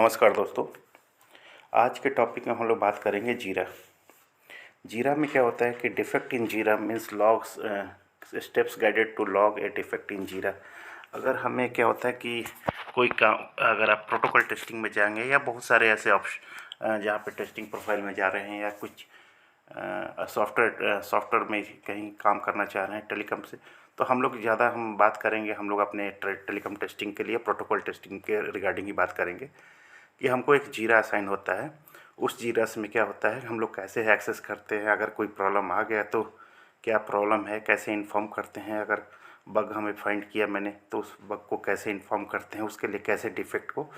नमस्कार दोस्तों। आज के टॉपिक में हम लोग बात करेंगे जीरा। जीरा में क्या होता है कि defect in Jira means logs steps guided to log a defect in Jira. अगर हमें क्या होता है कि कोई काम, अगर आप प्रोटोकॉल टेस्टिंग में जाएंगे या बहुत सारे ऐसे ऑप्शन जहाँ पे टेस्टिंग प्रोफाइल में जा रहे हैं या कुछ सॉफ्टवेयर में कहीं काम करना चाह रहे हैं टेलीकॉम से, तो हम बात करेंगे, हम लोग अपने टेलीकॉम टेस्टिंग के लिए प्रोटोकॉल टेस्टिंग के रिगार्डिंग ही बात करेंगे कि हमको एक जीरा असाइन होता है। उस जीरा में क्या होता है, हम लोग कैसे एक्सेस करते हैं, अगर कोई प्रॉब्लम आ गया तो क्या प्रॉब्लम है, कैसे इन्फॉर्म करते हैं, अगर बग हमें फाइंड किया मैंने तो उस बग को कैसे इन्फॉर्म करते हैं, उसके लिए कैसे डिफेक्ट को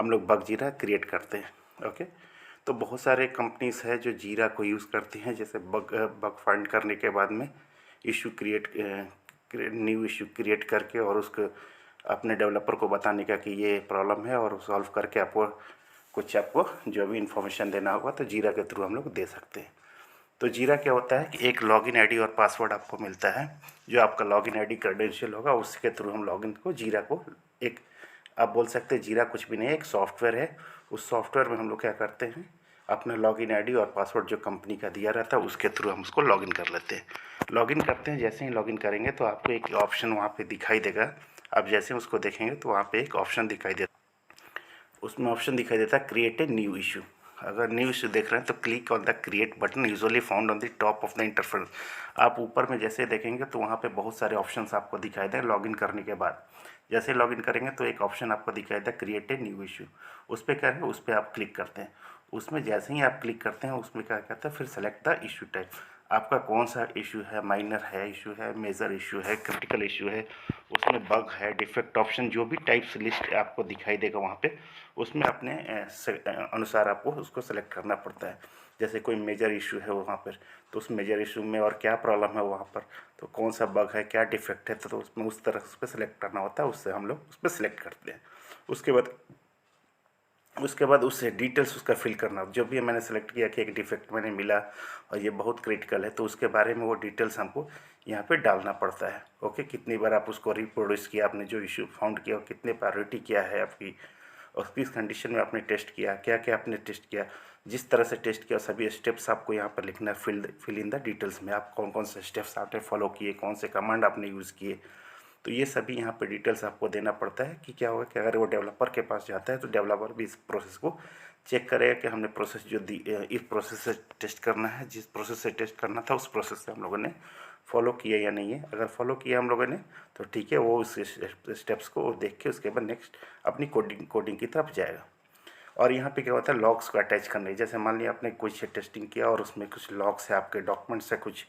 हम लोग बग जीरा क्रिएट करते हैं। ओके, तो बहुत सारे कंपनीज है जो जीरा को यूज़ करती हैं, जैसे बग फाइंड करने के बाद में इशू न्यू इशू क्रिएट करके और उसको अपने डेवलपर को बताने का कि ये प्रॉब्लम है और सॉल्व करके आपको जो भी इन्फॉर्मेशन देना होगा तो जीरा के थ्रू हम लोग दे सकते हैं। तो जीरा क्या होता है कि एक लॉगिन आईडी और पासवर्ड आपको मिलता है, जो आपका लॉगिन आईडी क्रेडेंशियल होगा उसके थ्रू हम लॉगिन को जीरा को एक, आप बोल सकते हैं जीरा कुछ भी नहीं है, एक सॉफ्टवेयर है। उस सॉफ्टवेयर में हम लोग क्या करते हैं, अपना लॉगिन आईडी और पासवर्ड जो कंपनी का दिया रहता है उसके थ्रू हम उसको लॉगिन कर लेते हैं। लॉगिन करते हैं, जैसे ही लॉगिन करेंगे तो आपको एक ऑप्शन वहाँ पे दिखाई देगा। आप जैसे उसको देखेंगे तो वहाँ पे एक ऑप्शन दिखाई देता है, उसमें ऑप्शन दिखाई देता है क्रिएट ए न्यू इशू। अगर न्यू इशू देख रहे हैं तो click on the create button usually found on the top of the interface. आप ऊपर में जैसे देखेंगे तो वहाँ पे बहुत सारे ऑप्शंस आपको दिखाई दें लॉगिन करने के बाद। जैसे लॉगिन करेंगे तो एक ऑप्शन आपको दिखाई देता है क्रिएट ए न्यू इशू, उस पर करेंगे, उस पर आप क्लिक करते हैं। उसमें जैसे ही आप क्लिक करते हैं उसमें क्या कहता है, फिर सेलेक्ट द इशू टाइप, आपका कौन सा इशू है, माइनर है इशू है, मेजर इशू है, क्रिटिकल इशू है, उसमें बग है, डिफेक्ट ऑप्शन, जो भी टाइप्स लिस्ट आपको दिखाई देगा वहाँ पे, उसमें अपने अनुसार आपको उसको सेलेक्ट करना पड़ता है। जैसे कोई मेजर इशू है वहाँ पर तो उस मेजर इशू में और क्या प्रॉब्लम है वहाँ पर, तो कौन सा बग है, क्या डिफेक्ट है, तो उसमें उस तरह उस पर सेलेक्ट करना होता है, उससे हम लोग उस पर सेलेक्ट करते हैं। उसके बाद उससे डिटेल्स उसका फिल करना, जो भी मैंने सेलेक्ट किया कि एक डिफेक्ट मैंने मिला और ये बहुत क्रिटिकल है तो उसके बारे में वो डिटेल्स हमको यहाँ पे डालना पड़ता है। ओके, कितनी बार आप उसको रिप्रोड्यूस किया, आपने जो इशू फाउंड किया और कितने प्रायोरिटी किया है आपकी, और किस कंडीशन में आपने टेस्ट किया, क्या क्या आपने टेस्ट किया, जिस तरह से टेस्ट किया सभी स्टेप्स आपको यहाँ पर लिखना है। फिल इन द डिटेल्स में आप कौन कौन से स्टेप्स आपने फॉलो किए, कौन से कमांड आपने यूज़ किए, तो ये सभी यहाँ पे डिटेल्स आपको देना पड़ता है। कि क्या होगा कि अगर वो डेवलपर के पास जाता है तो डेवलपर भी इस प्रोसेस को चेक करेगा कि हमने प्रोसेस जो दी, इस प्रोसेस से टेस्ट करना है, जिस प्रोसेस से टेस्ट करना था उस प्रोसेस से हम लोगों ने फॉलो किया या नहीं है। अगर फॉलो किया हम लोगों ने तो ठीक है, वो उस स्टेप्स को देख के उसके बाद नेक्स्ट अपनी कोडिंग की तरफ जाएगा। और यहाँ पे क्या होता है, लॉग्स को अटैच करने, जैसे मान लिया आपने कुछ टेस्टिंग किया और उसमें कुछ लॉग्स है, आपके डॉक्यूमेंट्स है कुछ,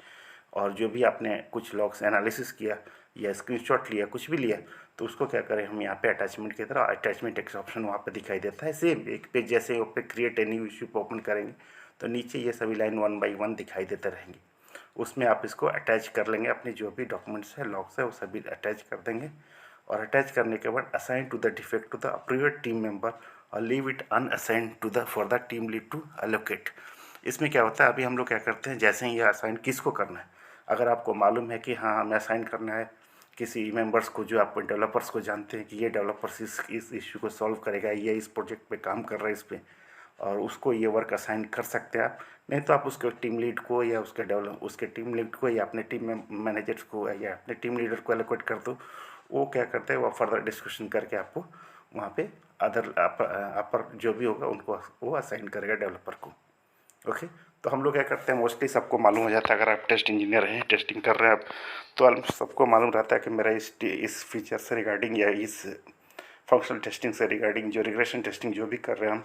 और जो भी आपने कुछ लॉग्स एनालिसिस किया या स्क्रीनशॉट लिया, कुछ भी लिया, तो उसको क्या करें हम यहाँ पे अटैचमेंट की तरह, अटैचमेंट एक ऑप्शन वहाँ पे दिखाई देता है। सेम एक पेज जैसे पे क्रिएट ए न्यू इशू पे ओपन करेंगे तो नीचे ये सभी लाइन 1 बाई 1 दिखाई देते रहेंगी, उसमें आप इसको अटैच कर लेंगे, अपने जो भी डॉक्यूमेंट्स है लॉग्स है वो सभी अटैच कर देंगे। और अटैच करने के बाद assign to the defect to the appropriate team member और leave it unassign to the for the team lead to allocate. इसमें क्या होता है, अभी हम लोग क्या करते हैं, जैसे ही ये असाइन किसको करना है, अगर आपको मालूम है कि हाँ हमें असाइन करना है किसी मेंबर्स को, जो आप डेवलपर्स को जानते हैं कि ये डेवलपर्स इस इशू को सॉल्व करेगा, ये इस प्रोजेक्ट पे काम कर रहा है इस पे, और उसको ये वर्क असाइन कर सकते हैं आप। नहीं तो आप उसके टीम लीड को या उसके टीम लीड को या अपने टीम मैनेजर्स को या अपने टीम लीडर को एलोकेट कर दो। वो क्या करते हैं, वो फर्दर डिस्कशन करके आपको वहाँ पे अदर अपर जो भी होगा उनको वो असाइन करेगा डेवलपर को। ओके, तो हम लोग क्या करते हैं, मोस्टली सबको मालूम हो जाता है, अगर आप टेस्ट इंजीनियर हैं, टेस्टिंग कर रहे हैं आप, तो सबको मालूम रहता है कि मेरा इस फीचर से रिगार्डिंग या इस फंक्शनल टेस्टिंग से रिगार्डिंग, जो रिग्रेशन टेस्टिंग जो भी कर रहे हैं हम,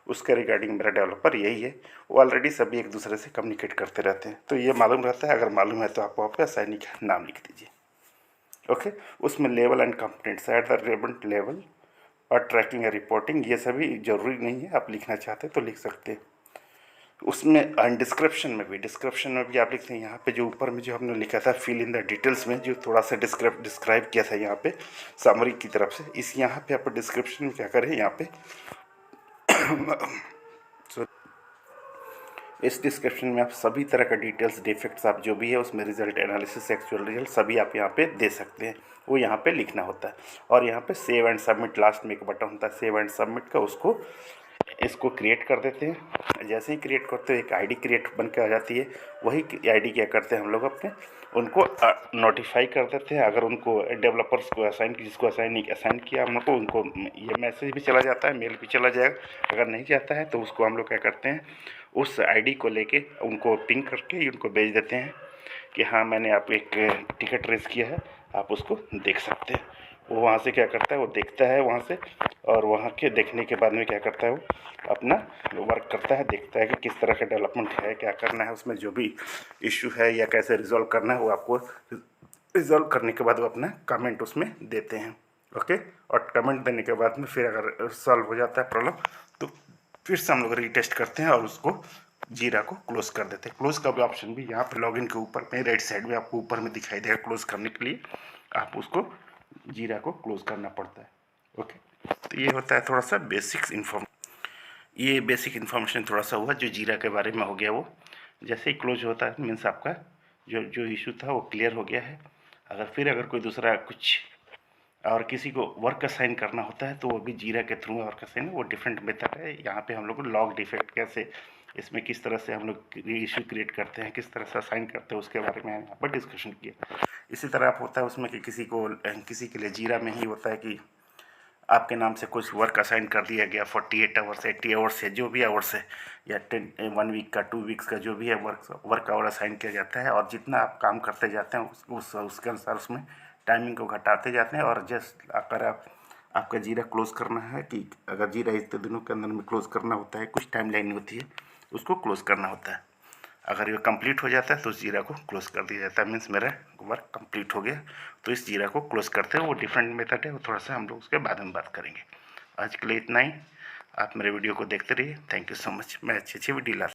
उसके रिगार्डिंग मेरा डेवलपर यही है। वो ऑलरेडी सभी एक दूसरे से कम्युनिकेट करते रहते हैं, तो ये मालूम रहता है। अगर मालूम है तो आप वहाँ पर असाइनी का नाम लिख दीजिए। ओके, उसमें level and components at the relevant level और ट्रैकिंग या रिपोर्टिंग, ये सभी जरूरी नहीं है, आप लिखना चाहते हैं तो लिख सकते हैं। उसमें डिस्क्रिप्शन में भी आप लिखते हैं, यहाँ पे जो ऊपर में जो हमने लिखा था फिल इन द डिटेल्स में, जो थोड़ा सा डिस्क्राइब किया था यहाँ पे समरी की तरफ से, इस यहाँ पे आप डिस्क्रिप्शन में क्या करें, यहाँ पे इस डिस्क्रिप्शन में आप सभी तरह का डिटेल्स, डिफेक्ट्स आप जो भी है उसमें रिजल्ट एनालिसिस, एक्चुअल रिजल्ट सभी आप यहाँ पे दे सकते हैं। वो यहाँ पे लिखना होता है और यहाँ पे सेव एंड सबमिट लास्ट में एक बटन होता है सेव एंड सबमिट का, उसको इसको क्रिएट कर देते हैं। जैसे ही क्रिएट करते हो एक आईडी क्रिएट बन के आ जाती है। वही आईडी क्या करते हैं हम लोग अपने उनको नोटिफाई कर देते हैं। अगर उनको डेवलपर्स को असाइन, जिसको असाइन किया हम लोग को, उनको ये मैसेज भी चला जाता है, मेल भी चला जाएगा। अगर नहीं जाता है तो उसको हम लोग क्या करते हैं, उस आईडी को लेके उनको पिंग करके उनको भेज देते हैं कि हाँ मैंने आप एक टिकट रेस किया है, आप उसको देख सकते हैं। वो वहाँ से क्या करता है, वो देखता है वहाँ से, और वहाँ के देखने के बाद में क्या करता है, वो अपना वर्क करता है, देखता है कि किस तरह का डेवलपमेंट है, क्या करना है उसमें, जो भी इशू है या कैसे रिजॉल्व करना है वो आपको रिजॉल्व करने के बाद वो अपना कमेंट उसमें देते हैं। ओके, और कमेंट देने के बाद में फिर अगर सॉल्व हो जाता है प्रॉब्लम तो फिर से हम लोग रीटेस्ट करते हैं और उसको जीरा को क्लोज कर देते हैं। क्लोज का भी ऑप्शन भी यहाँ पे लॉगिन के ऊपर में राइट साइड में आपको ऊपर में दिखाई देगा। क्लोज करने के लिए आप उसको जीरा को क्लोज करना पड़ता है। ओके, तो ये होता है थोड़ा सा ये बेसिक इन्फॉर्मेशन थोड़ा सा हुआ जो जीरा के बारे में हो गया। वो जैसे ही क्लोज होता है मीन्स आपका जो जो इशू था वो क्लियर हो गया है। अगर कोई दूसरा कुछ और किसी को वर्क असाइन करना होता है तो वो भी जीरा के थ्रू वर्क असाइन, वो डिफरेंट मेथड है। यहाँ पे हम लोग लॉग डिफेक्ट कैसे, इसमें किस तरह से हम लोग इशू क्रिएट करते हैं, किस तरह से असाइन करते हैं, उसके बारे में यहाँ पर डिस्कशन किया। इसी तरह आप होता है उसमें कि किसी के लिए जीरा में ही होता है कि आपके नाम से कुछ वर्क असाइन कर दिया गया 48 आवर्स, 80 आवर्स है, जो भी आवर्स है, या 1 वीक का, 2 वीक्स का, जो भी है वर्क आवर असाइन किया जाता है। और जितना आप काम करते जाते हैं उसके अनुसार उसमें टाइमिंग को घटाते जाते हैं। और जस्ट अगर आपका जीरा क्लोज करना है कि अगर जीरा इतने दिनों के अंदर में क्लोज करना होता है, कुछ टाइम लाइन होती है, उसको क्लोज करना होता है। अगर ये कंप्लीट हो जाता है तो उस जीरा को क्लोज कर दिया जाता है, मीन्स मेरा वर्क कंप्लीट हो गया। तो इस जीरा को क्लोज करते हैं, वो डिफरेंट मेथड है, वो थोड़ा सा हम लोग उसके बाद में बात करेंगे। आज के लिए इतना ही। आप मेरे वीडियो को देखते रहिए। Thank you so much. मैं अच्छी वीडियो लाता